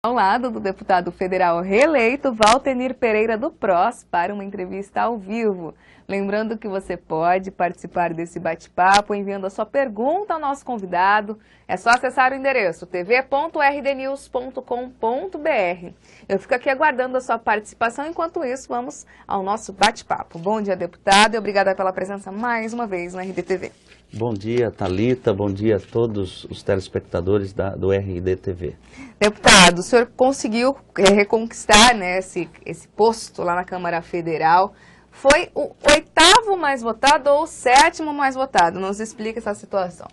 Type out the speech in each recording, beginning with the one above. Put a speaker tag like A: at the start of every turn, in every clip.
A: Ao lado do deputado federal reeleito Valtenir Pereira do PROS para uma entrevista ao vivo. Lembrando que você pode participar desse bate-papo enviando a sua pergunta ao nosso convidado. É só acessar o endereço tv.rdnews.com.br. Eu fico aqui aguardando a sua participação. Enquanto isso, vamos ao nosso bate-papo. Bom dia, deputado, e obrigada pela presença mais uma vez na RDTV.
B: Bom dia, Thalita. Bom dia a todos os telespectadores do RDTV.
A: Deputado, o senhor conseguiu reconquistar, né, esse posto lá na Câmara Federal. Foi o 8º mais votado ou o 7º mais votado? Nos explica essa situação.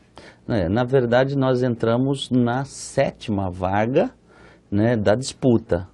B: Na verdade, nós entramos na 7ª vaga, né, da disputa.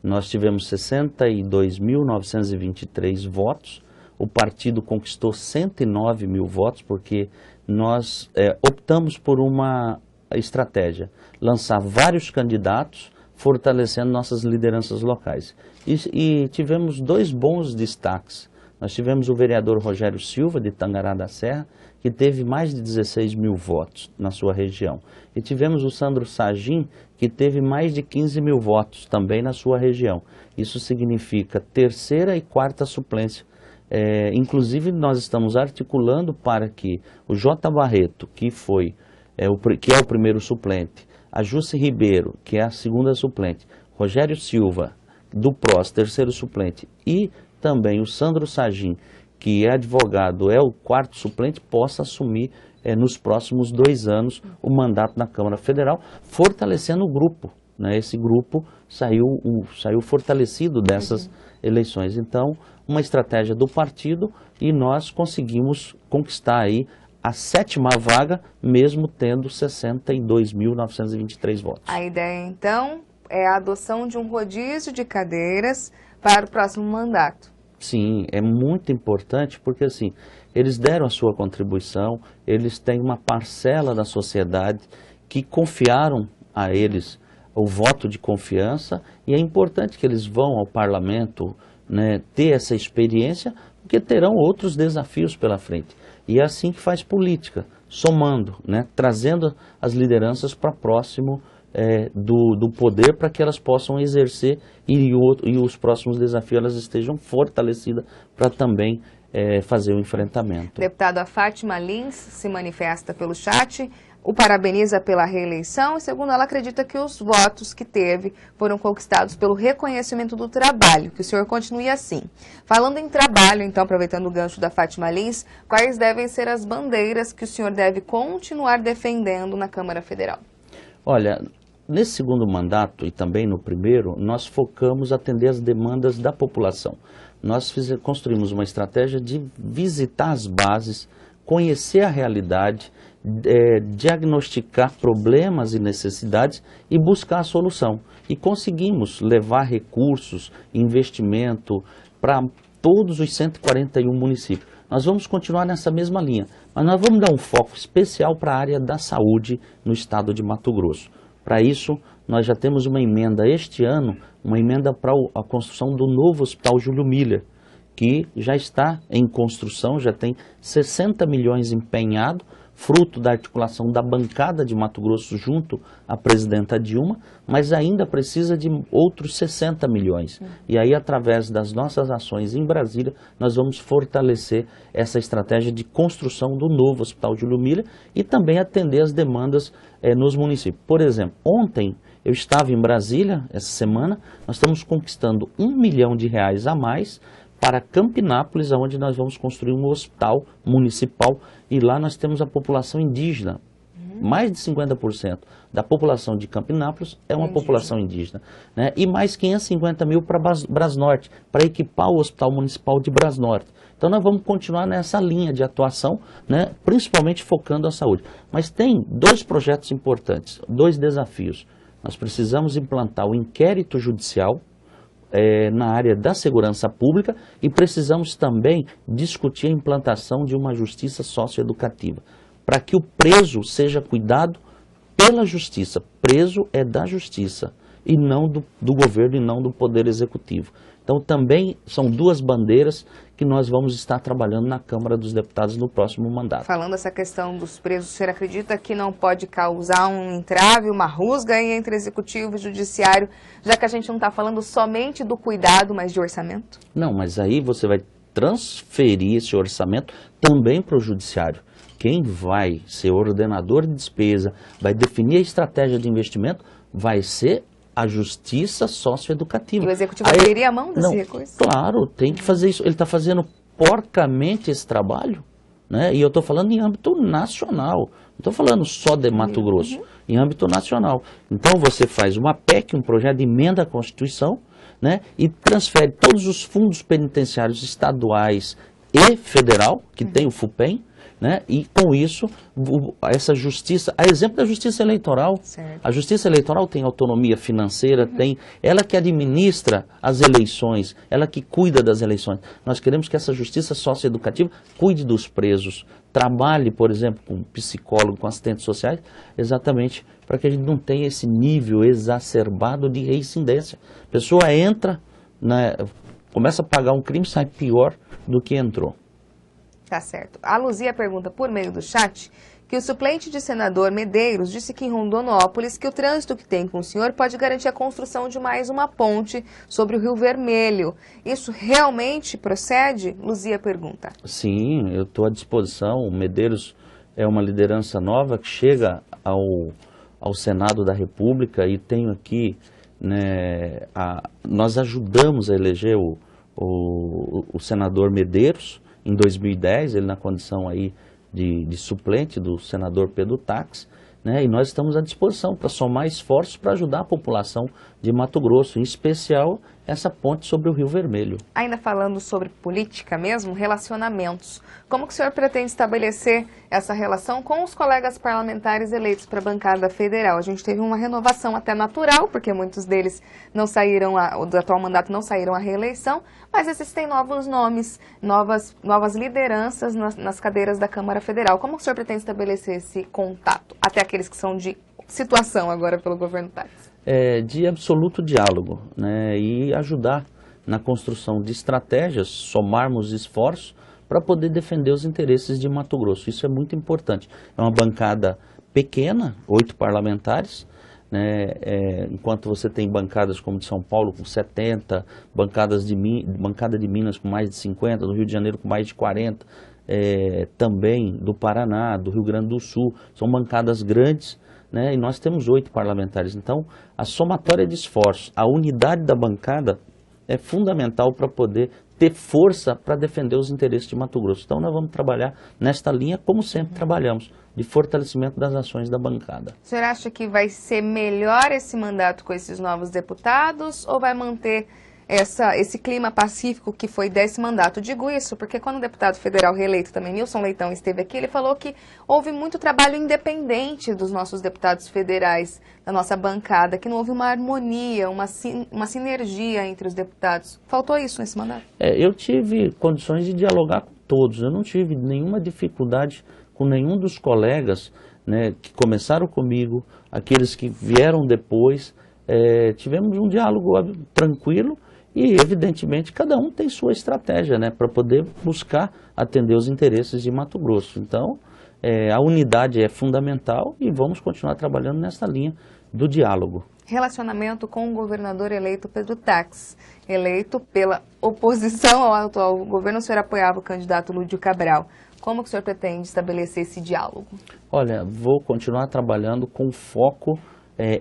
B: Nós tivemos 62.923 votos. O partido conquistou 109 mil votos, porque nós optamos por uma estratégia, lançar vários candidatos, fortalecendo nossas lideranças locais. E tivemos dois bons destaques. Nós tivemos o vereador Rogério Silva, de Tangará da Serra, que teve mais de 16 mil votos na sua região. E tivemos o Sandro Sagim, que teve mais de 15 mil votos também na sua região. Isso significa 3ª e 4ª suplência. Inclusive, nós estamos articulando para que o J. Barreto, que é o primeiro suplente, a Jusce Ribeiro, que é a 2ª suplente, Rogério Silva, do PROS, 3º suplente, e também o Sandro Sagim, que é advogado, é o 4º suplente, possa assumir nos próximos 2 anos o mandato na Câmara Federal, fortalecendo o grupo. Esse grupo saiu fortalecido dessas eleições. Então, uma estratégia do partido, e nós conseguimos conquistar aí a 7ª vaga, mesmo tendo 62.923 votos.
A: A ideia, então, é a adoção de um rodízio de cadeiras para o próximo mandato.
B: Sim, é muito importante, porque assim, eles deram a sua contribuição, eles têm uma parcela da sociedade que confiaram a eles o voto de confiança, e é importante que eles vão ao parlamento, né, ter essa experiência, porque terão outros desafios pela frente. E é assim que faz política, somando, né, trazendo as lideranças para próximo do poder, para que elas possam exercer e os próximos desafios elas estejam fortalecidas para também fazer o enfrentamento.
A: Deputada Fátima Lins se manifesta pelo chat, o parabeniza pela reeleição e, segundo ela, acredita que os votos que teve foram conquistados pelo reconhecimento do trabalho, que o senhor continue assim. Falando em trabalho, então, aproveitando o gancho da Fátima Lins, quais devem ser as bandeiras que o senhor deve continuar defendendo na Câmara Federal?
B: Olha, nesse 2º mandato e também no primeiro, nós focamos atender as demandas da população. Nós construímos uma estratégia de visitar as bases, conhecer a realidade, diagnosticar problemas e necessidades e buscar a solução. E conseguimos levar recursos, investimento para todos os 141 municípios. Nós vamos continuar nessa mesma linha, mas nós vamos dar um foco especial para a área da saúde no estado de Mato Grosso. Para isso, nós já temos uma emenda este ano, uma emenda para a construção do novo Hospital Júlio Miller, que já está em construção, já tem 60 milhões empenhado, fruto da articulação da bancada de Mato Grosso junto à presidenta Dilma, mas ainda precisa de outros 60 milhões. E aí, através das nossas ações em Brasília, nós vamos fortalecer essa estratégia de construção do novo Hospital Júlio Miller e também atender as demandas nos municípios. Por exemplo, ontem eu estava em Brasília, essa semana, nós estamos conquistando R$1 milhão a mais para Campinápolis, onde nós vamos construir um hospital municipal, e lá nós temos a população indígena. Mais de 50% da população de Campinápolis é uma população indígena, né? E mais 550 mil para Brasnorte, para equipar o Hospital Municipal de Brasnorte. Então nós vamos continuar nessa linha de atuação, né? Principalmente focando a saúde. Mas tem 2 projetos importantes, 2 desafios. Nós precisamos implantar o inquérito judicial na área da segurança pública, e precisamos também discutir a implantação de uma justiça socioeducativa, para que o preso seja cuidado pela justiça. Preso é da justiça. e não do governo e não do Poder Executivo. Então também são duas bandeiras que nós vamos estar trabalhando na Câmara dos Deputados no próximo mandato.
A: Falando essa questão dos presos, o senhor acredita que não pode causar um entrave, uma rusga aí entre Executivo e Judiciário, já que a gente não está falando somente do cuidado, mas de orçamento?
B: Não, mas aí você vai transferir esse orçamento também para o Judiciário. Quem vai ser ordenador de despesa, vai definir a estratégia de investimento, vai ser a justiça socioeducativa.
A: E o Executivo abriria a mão desse recurso?
B: Claro, tem que fazer isso. Ele está fazendo porcamente esse trabalho, né? E eu estou falando em âmbito nacional. Não estou falando só de Mato Grosso, em âmbito nacional. Então você faz uma PEC, um projeto de emenda à Constituição, né? E transfere todos os fundos penitenciários estaduais e federal, que tem o FUPEM, né? E com isso, essa justiça, a exemplo da justiça eleitoral,
A: certo.
B: A justiça eleitoral tem autonomia financeira, tem ela que administra as eleições, ela que cuida das eleições. Nós queremos que essa justiça socioeducativa cuide dos presos, trabalhe, por exemplo, com psicólogo, com assistentes sociais, exatamente para que a gente não tenha esse nível exacerbado de reincidência. A pessoa entra, né, começa a pagar um crime, sai pior do que entrou.
A: Tá certo. A Luzia pergunta por meio do chat que o suplente de senador Medeiros disse que em Rondonópolis que o trânsito que tem com o senhor pode garantir a construção de mais uma ponte sobre o Rio Vermelho. Isso realmente procede? Luzia pergunta.
B: Sim, eu estou à disposição. O Medeiros é uma liderança nova que chega ao Senado da República e tenho aqui, né, nós ajudamos a eleger o senador Medeiros em 2010, ele na condição aí de suplente do senador Pedro Tax, né, e nós estamos à disposição para somar esforços para ajudar a população de Mato Grosso, em especial essa ponte sobre o Rio Vermelho.
A: Ainda falando sobre política mesmo, relacionamentos, como que o senhor pretende estabelecer essa relação com os colegas parlamentares eleitos para a bancada federal? A gente teve uma renovação até natural, porque muitos deles não saíram, do atual mandato não saíram à reeleição, mas existem novos nomes, novas lideranças nas cadeiras da Câmara Federal. Como o senhor pretende estabelecer esse contato, até aqueles que são de situação agora pelo governo Tax?
B: De absoluto diálogo, né, e ajudar na construção de estratégias, somarmos esforços para poder defender os interesses de Mato Grosso. Isso é muito importante. É uma bancada pequena, 8 parlamentares, né, enquanto você tem bancadas como de São Paulo com 70, bancada de Minas com mais de 50, do Rio de Janeiro com mais de 40, também do Paraná, do Rio Grande do Sul, são bancadas grandes, né, e nós temos 8 parlamentares. Então, a somatória de esforços, a unidade da bancada é fundamental para poder ter força para defender os interesses de Mato Grosso. Então, nós vamos trabalhar nesta linha, como sempre trabalhamos, de fortalecimento das ações da bancada.
A: O senhor acha que vai ser melhor esse mandato com esses novos deputados ou vai manter esse clima pacífico que foi desse mandato? Digo isso porque quando o deputado federal reeleito também, Nilson Leitão, esteve aqui, ele falou que houve muito trabalho independente dos nossos deputados federais, da nossa bancada, que não houve uma harmonia, uma sinergia entre os deputados. Faltou isso nesse mandato?
B: Eu tive condições de dialogar com todos, eu não tive nenhuma dificuldade com nenhum dos colegas, né, que começaram comigo, aqueles que vieram depois, tivemos um diálogo tranquilo. E, evidentemente, cada um tem sua estratégia, né, para poder buscar atender os interesses de Mato Grosso. Então, a unidade é fundamental e vamos continuar trabalhando nessa linha do diálogo.
A: Relacionamento com o governador eleito Pedro Tax, eleito pela oposição ao atual governo, o senhor apoiava o candidato Lúdio Cabral. Como que o senhor pretende estabelecer esse diálogo? Olha,
B: vou continuar trabalhando com foco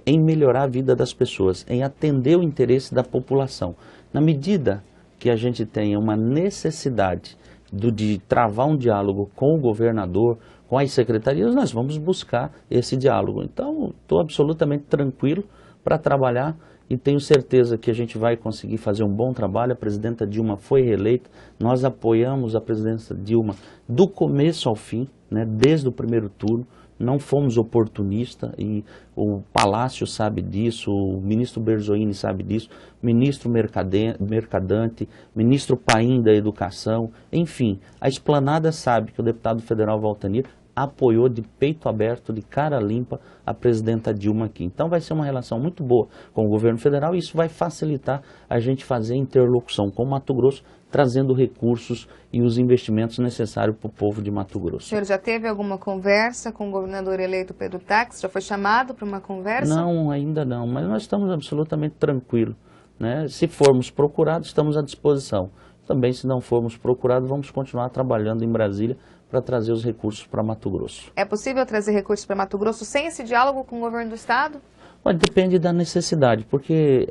B: em melhorar a vida das pessoas, em atender o interesse da população. Na medida que a gente tenha uma necessidade de travar um diálogo com o governador, com as secretarias, nós vamos buscar esse diálogo. Então, estou absolutamente tranquilo para trabalhar e tenho certeza que a gente vai conseguir fazer um bom trabalho. A presidenta Dilma foi reeleita, nós apoiamos a presidenta Dilma do começo ao fim, né, desde o primeiro turno. Não fomos oportunistas e o Palácio sabe disso, o ministro Berzoini sabe disso, o ministro Mercadante, ministro Paim da Educação, enfim, a esplanada sabe que o deputado federal Valtanir apoiou de peito aberto, de cara limpa, a presidenta Dilma aqui. Então vai ser uma relação muito boa com o governo federal e isso vai facilitar a gente fazer interlocução com o Mato Grosso, trazendo recursos e os investimentos necessários para o povo de Mato Grosso.
A: O senhor já teve alguma conversa com o governador eleito Pedro Táxi? Já foi chamado para uma conversa?
B: Não, ainda não, mas nós estamos absolutamente tranquilos, né? Se formos procurados, estamos à disposição. Também, se não formos procurados, vamos continuar trabalhando em Brasília para trazer os recursos para Mato Grosso.
A: É possível trazer recursos para Mato Grosso sem esse diálogo com o governo do estado?
B: Olha, depende da necessidade, porque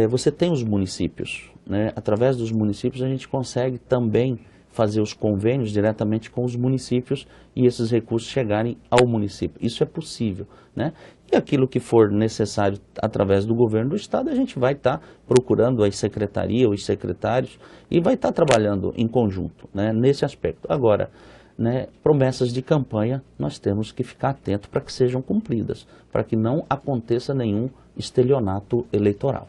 B: você tem os municípios, né? Através dos municípios a gente consegue também fazer os convênios diretamente com os municípios e esses recursos chegarem ao município. Isso é possível, né? E aquilo que for necessário através do governo do estado, a gente vai estar procurando as secretarias, os secretários e vai estar trabalhando em conjunto, né, nesse aspecto. Agora, né, promessas de campanha, nós temos que ficar atentos para que sejam cumpridas, para que não aconteça nenhum estelionato eleitoral.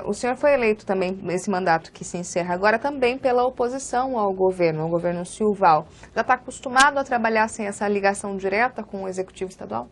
A: O senhor foi eleito também nesse mandato que se encerra agora também pela oposição ao governo Silval. Já está acostumado a trabalhar sem essa ligação direta com o executivo estadual?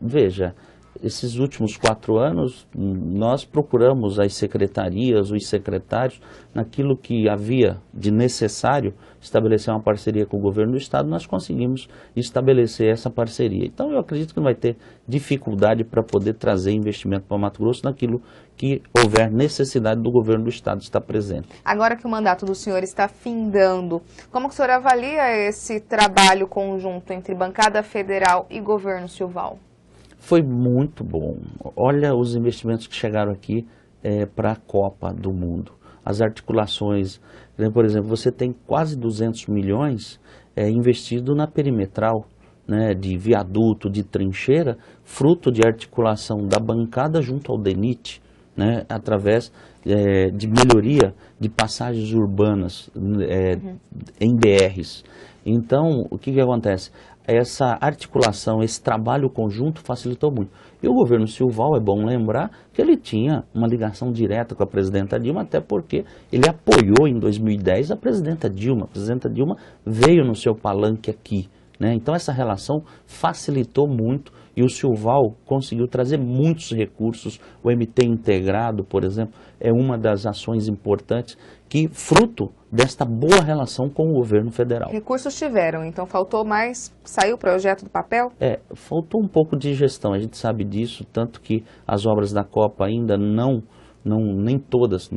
B: Veja, esses últimos 4 anos, nós procuramos as secretarias, os secretários, naquilo que havia de necessário estabelecer uma parceria com o governo do estado, nós conseguimos estabelecer essa parceria. Então, eu acredito que não vai ter dificuldade para poder trazer investimento para Mato Grosso naquilo que houver necessidade do governo do estado estar presente.
A: Agora que o mandato do senhor está findando, como que o senhor avalia esse trabalho conjunto entre bancada federal e governo Silval?
B: Foi muito bom. Olha os investimentos que chegaram aqui para a Copa do Mundo. As articulações, por exemplo, você tem quase 200 milhões investido na perimetral, né, de viaduto, de trincheira, fruto de articulação da bancada junto ao DENIT, né, através de melhoria de passagens urbanas em BRs. Então, o que acontece? Essa articulação, esse trabalho conjunto facilitou muito. E o governo Silval, é bom lembrar que ele tinha uma ligação direta com a presidenta Dilma, até porque ele apoiou em 2010 a presidenta Dilma. A presidenta Dilma veio no seu palanque aqui, né? Então essa relação facilitou muito e o Silval conseguiu trazer muitos recursos. O MT integrado, por exemplo, é uma das ações importantes que fruto desta boa relação com o governo federal.
A: Recursos tiveram, então faltou mais, saiu o projeto do papel?
B: Faltou um pouco de gestão, a gente sabe disso, tanto que as obras da Copa ainda nem todas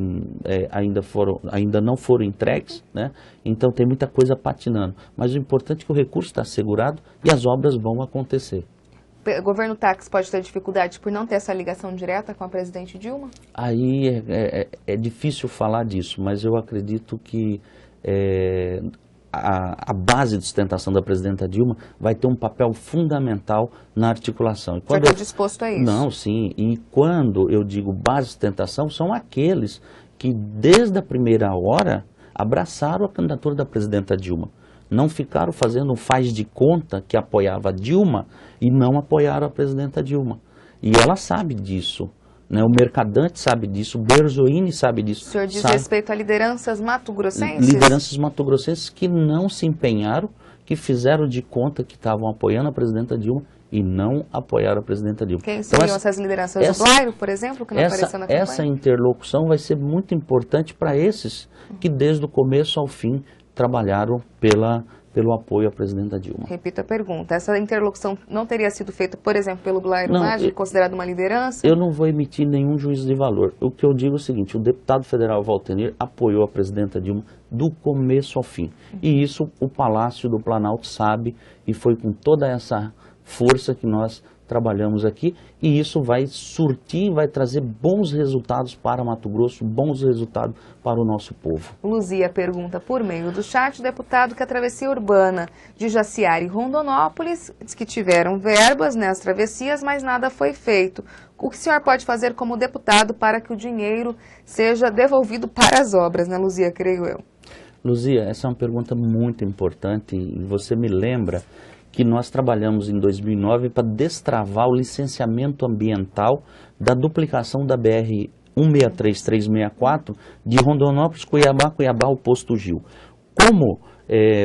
B: ainda não foram entregues, né? Então tem muita coisa patinando, mas o importante é que o recurso está assegurado e as obras vão acontecer.
A: O governo Táxi pode ter dificuldade por não ter essa ligação direta com a presidente Dilma?
B: Aí é difícil falar disso, mas eu acredito que a base de sustentação da presidenta Dilma vai ter um papel fundamental na articulação.
A: Você está disposto a isso?
B: Não, sim. E quando eu digo base de sustentação, são aqueles que desde a primeira hora abraçaram a candidatura da presidenta Dilma. Não ficaram fazendo um faz de conta que apoiava a Dilma e não apoiaram a presidenta Dilma. E ela sabe disso, né? O Mercadante sabe disso, o Berzoini sabe disso.
A: O senhor diz respeito a lideranças mato-grossenses?
B: Lideranças mato-grossenses que não se empenharam, que fizeram de conta que estavam apoiando a presidenta Dilma e não apoiaram a presidenta Dilma.
A: Quem seriam essas lideranças? O Blairo, por exemplo, que não apareceu na campanha? Essa
B: interlocução vai ser muito importante para esses que desde o começo ao fim trabalharam pelo apoio à presidenta Dilma.
A: Repito a pergunta, essa interlocução não teria sido feita, por exemplo, pelo Blairo Maggi, considerado uma liderança?
B: Eu não vou emitir nenhum juízo de valor. O que eu digo é o seguinte, o deputado federal Valtenir apoiou a presidenta Dilma do começo ao fim. E isso o Palácio do Planalto sabe e foi com toda essa força que nós trabalhamos aqui e isso vai surtir, vai trazer bons resultados para Mato Grosso, bons resultados para o nosso povo.
A: Luzia pergunta por meio do chat, o deputado que a travessia urbana de Jaciara e Rondonópolis, diz que tiveram verbas nas travessias, mas nada foi feito. O que o senhor pode fazer como deputado para que o dinheiro seja devolvido para as obras, né, Luzia, creio eu?
B: Luzia, essa é uma pergunta muito importante e você me lembra que nós trabalhamos em 2009 para destravar o licenciamento ambiental da duplicação da BR-163-364 de Rondonópolis, Cuiabá, ao Posto Gil. Como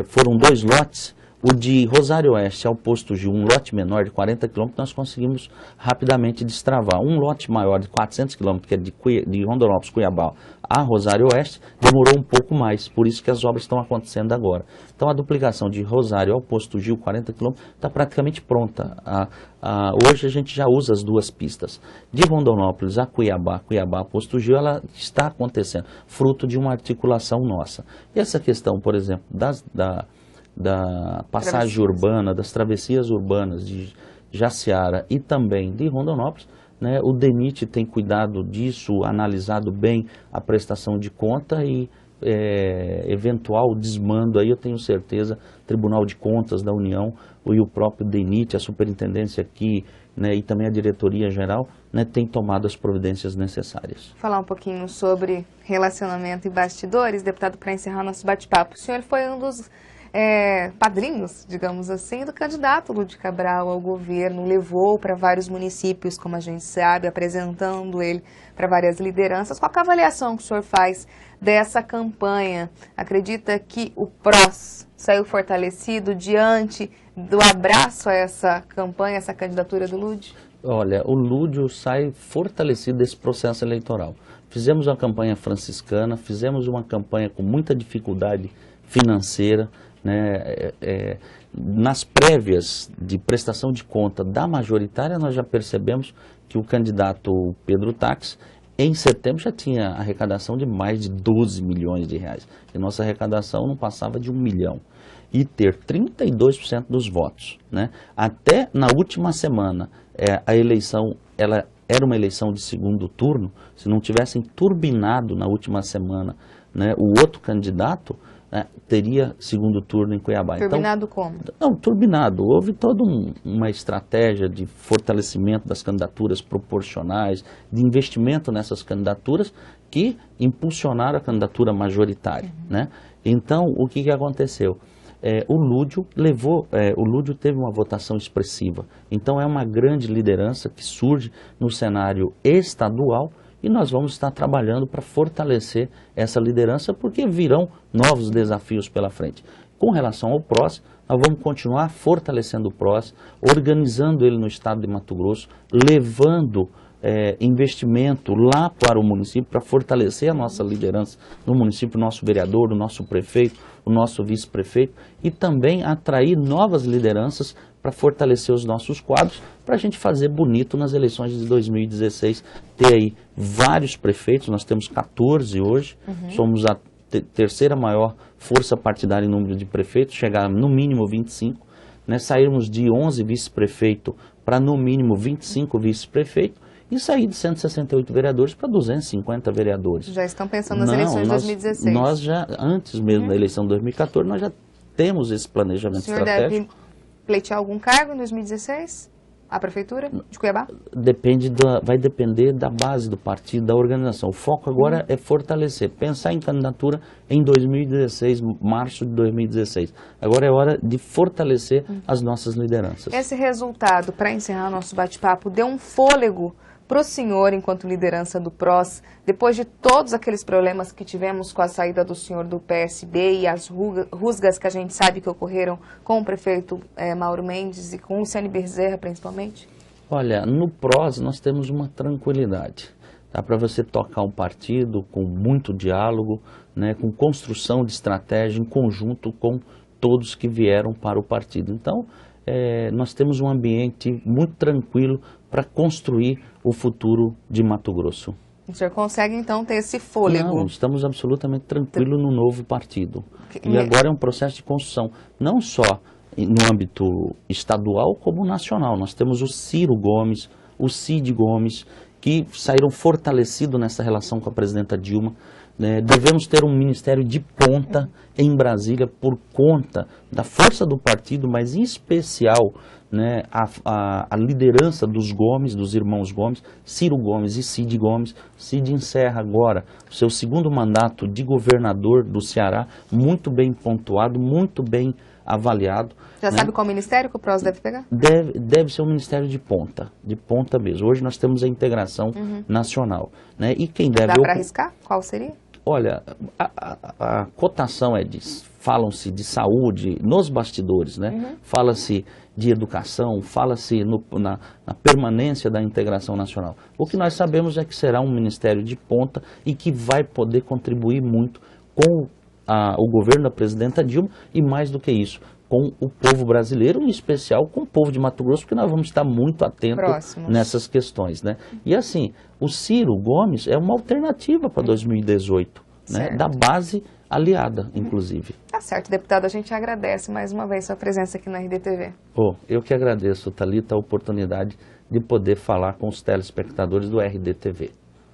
B: foram 2 lotes, O de Rosário Oeste ao Posto Gil, um lote menor de 40 km, nós conseguimos rapidamente destravar. Um lote maior de 400 km, que é de Rondonópolis, Cuiabá, a Rosário Oeste, demorou um pouco mais, por isso que as obras estão acontecendo agora. Então a duplicação de Rosário ao Posto Gil, 40 km, está praticamente pronta. Hoje a gente já usa as duas pistas. De Rondonópolis a Cuiabá, Cuiabá a Posto Gil, ela está acontecendo, fruto de uma articulação nossa. E essa questão, por exemplo, da passagem urbana, das travessias urbanas de Jaciara e também de Rondonópolis, né, o DENIT tem cuidado disso, analisado bem a prestação de conta e eventual desmando, aí eu tenho certeza, Tribunal de Contas da União e o próprio DENIT, a superintendência aqui, né, e também a diretoria geral, né, tem tomado as providências necessárias.
A: Falar um pouquinho sobre relacionamento e bastidores, deputado, para encerrar nosso bate-papo. O senhor foi um dos padrinhos, digamos assim, do candidato Lúdio Cabral ao governo, levou para vários municípios, como a gente sabe, apresentando ele para várias lideranças. Qual a avaliação que o senhor faz dessa campanha? Acredita que o PROS saiu fortalecido diante do abraço a essa campanha, essa candidatura do Lúdio?
B: Olha, o Lúdio sai fortalecido desse processo eleitoral. Fizemos uma campanha franciscana, fizemos uma campanha com muita dificuldade financeira, né? Nas prévias de prestação de conta da majoritária, nós já percebemos que o candidato Pedro Táxi, em setembro, já tinha arrecadação de mais de 12 milhões de reais. E nossa arrecadação não passava de 1 milhão. E ter 32% dos votos, né? Até na última semana, a eleição, ela era uma eleição de segundo turno. Se não tivessem turbinado na última semana, né, o outro candidato, teria segundo turno em Cuiabá.
A: Turbinado então, como?
B: Não, turbinado. Houve toda uma estratégia de fortalecimento das candidaturas proporcionais, de investimento nessas candidaturas que impulsionaram a candidatura majoritária. Né? Então, o que aconteceu? O Lúdio teve uma votação expressiva. Então, é uma grande liderança que surge no cenário estadual. E nós vamos estar trabalhando para fortalecer essa liderança, porque virão novos desafios pela frente. Com relação ao PROS, nós vamos continuar fortalecendo o PROS, organizando ele no estado de Mato Grosso, levando investimento lá para o município, para fortalecer a nossa liderança no município, o nosso vereador, o nosso prefeito, o nosso vice-prefeito, e também atrair novas lideranças para fortalecer os nossos quadros, para a gente fazer bonito nas eleições de 2016, ter aí vários prefeitos, nós temos 14 hoje, somos a terceira maior força partidária em número de prefeitos, chegar no mínimo 25, né, sairmos de 11 vice-prefeitos para no mínimo 25 vice-prefeitos, e sair de 168 vereadores para 250 vereadores.
A: Já estão pensando nas eleições de 2016?
B: Nós já, antes mesmo da eleição de 2014, nós já temos esse planejamento estratégico. O senhor deve
A: pleitear algum cargo em 2016? A prefeitura de Cuiabá?
B: Vai depender da base do partido, da organização. O foco agora é fortalecer, pensar em candidatura em 2016, março de 2016. Agora é hora de fortalecer as nossas lideranças.
A: Esse resultado, para encerrar nosso bate-papo, deu um fôlego para o senhor, enquanto liderança do PROS, depois de todos aqueles problemas que tivemos com a saída do senhor do PSB e as rusgas que a gente sabe que ocorreram com o prefeito Mauro Mendes e com o Luciane Bezerra, principalmente?
B: Olha, no PROS nós temos uma tranquilidade. Dá para você tocar um partido com muito diálogo, né, com construção de estratégia em conjunto com todos que vieram para o partido. Então, nós temos um ambiente muito tranquilo para construir o futuro de Mato Grosso.
A: O senhor consegue, então, ter esse fôlego?
B: Não, estamos absolutamente tranquilos no novo partido. E agora é um processo de construção, não só no âmbito estadual, como nacional. Nós temos o Ciro Gomes, o Cid Gomes, que saíram fortalecidos nessa relação com a presidenta Dilma. Devemos ter um ministério de ponta em Brasília por conta da força do partido, mas em especial, né, a liderança dos Gomes, dos irmãos Gomes, Ciro Gomes e Cid Gomes. Cid encerra agora o seu segundo mandato de governador do Ceará, muito bem pontuado, muito bem avaliado.
A: Já sabe qual ministério que o PROS deve pegar?
B: Deve ser um ministério de ponta mesmo. Hoje nós temos a integração nacional. Né? E quem deve...
A: Dá para arriscar? Qual seria?
B: Olha, a cotação é de falam-se de saúde nos bastidores, né? Fala-se de educação, fala-se na permanência da integração nacional. O que nós sabemos é que será um ministério de ponta e que vai poder contribuir muito com o governo da presidenta Dilma e, mais do que isso, com o povo brasileiro, em especial com o povo de Mato Grosso, porque nós vamos estar muito atentos nessas questões, né? E assim, o Ciro Gomes é uma alternativa para 2018, né? Da base aliada, inclusive.
A: Tá certo, deputado, a gente agradece mais uma vez sua presença aqui na RDTV.
B: Eu que agradeço, Thalita, a oportunidade de poder falar com os telespectadores do RDTV.